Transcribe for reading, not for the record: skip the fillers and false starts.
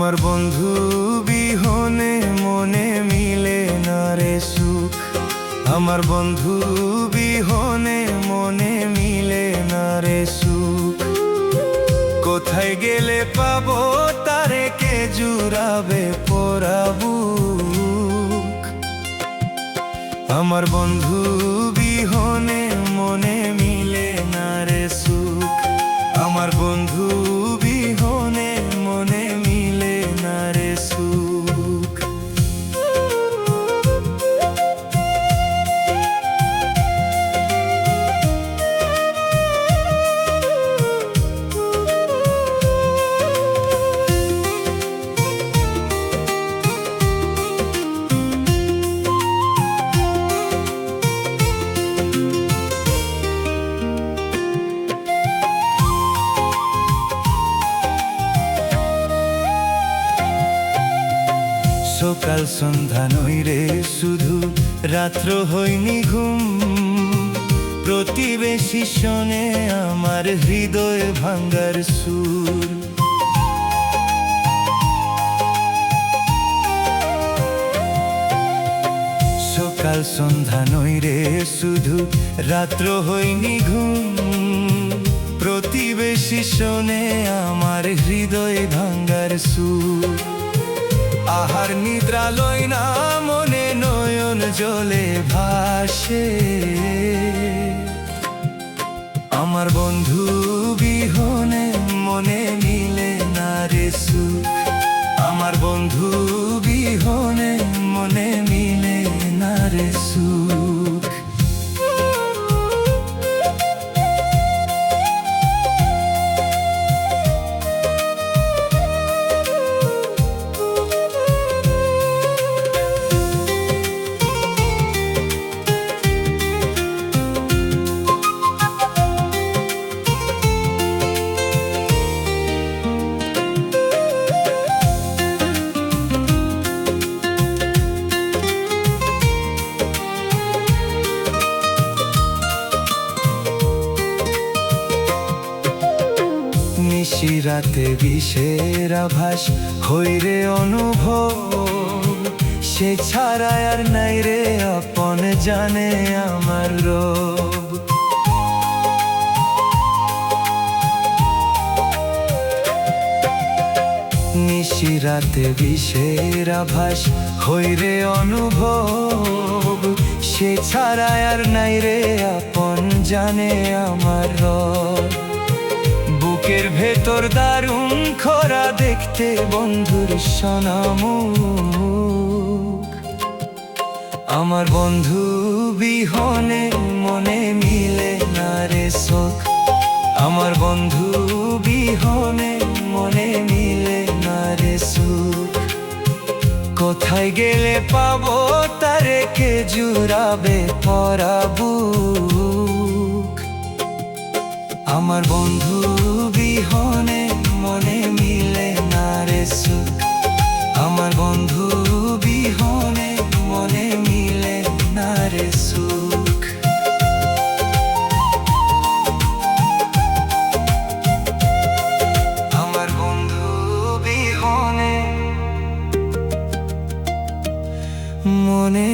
আমার বন্ধু বিহনে মনে মিলে না রে সুখ। আমার বন্ধু বিহনে মনে মিলে না রে সুখ। কোথায় গেলে পাবো তারে, কে জুড়াবে পোড়াবু। আমার বন্ধু বিহনে মনে মিলে না রে সুখ। আমার বন্ধু বিহনে মনে মিলে না রে সুখ। সকাল সন্ধ্যা নইরে শুধু রাত্র হইনি ঘুম। প্রতিবেশী শোনে আমার হৃদয় ভাঙ্গার সুর। সকাল সন্ধ্যা নইরে শুধু রাত্র হইনি ঘুম। প্রতিবেশী শোনে আমার হৃদয় ভাঙ্গার সুর। আহার নিদ্রা লয় না মনে, নয়ন জলে ভাসে। আমার বন্ধু বিহনে মনে মিলে না রে সুখ। আমার বন্ধু বিহনে মনে মিলে না রে সুখ। নিশিরাতে বিষের আভাস হইরে অনুভব। সে ছাড়া আর নাই রে আপন, জানে আমার রব। নিশিরাতে বিষের আভাস হইরে অনুভব। সে ছাড়া আর নাই রে আপন, জানে আমার রব। বুকের ভেতর দারুণ খরা দেখতে বন্ধুর সনামুখ। আমার বন্ধু বিহনে মনে মিলে না রে সুখ। আমার বন্ধু বিহনে মনে মিলে না রে সুখ। কোথায় গেলে পাবো তারে, কে জুড়াবে পোড়াবু। আমার বন্ধু বিহনে মনে মিলে না রে সুখ। আমার বন্ধু বিহনে মনে মিলে না রে সুখ। আমার বন্ধু বিহনে মনে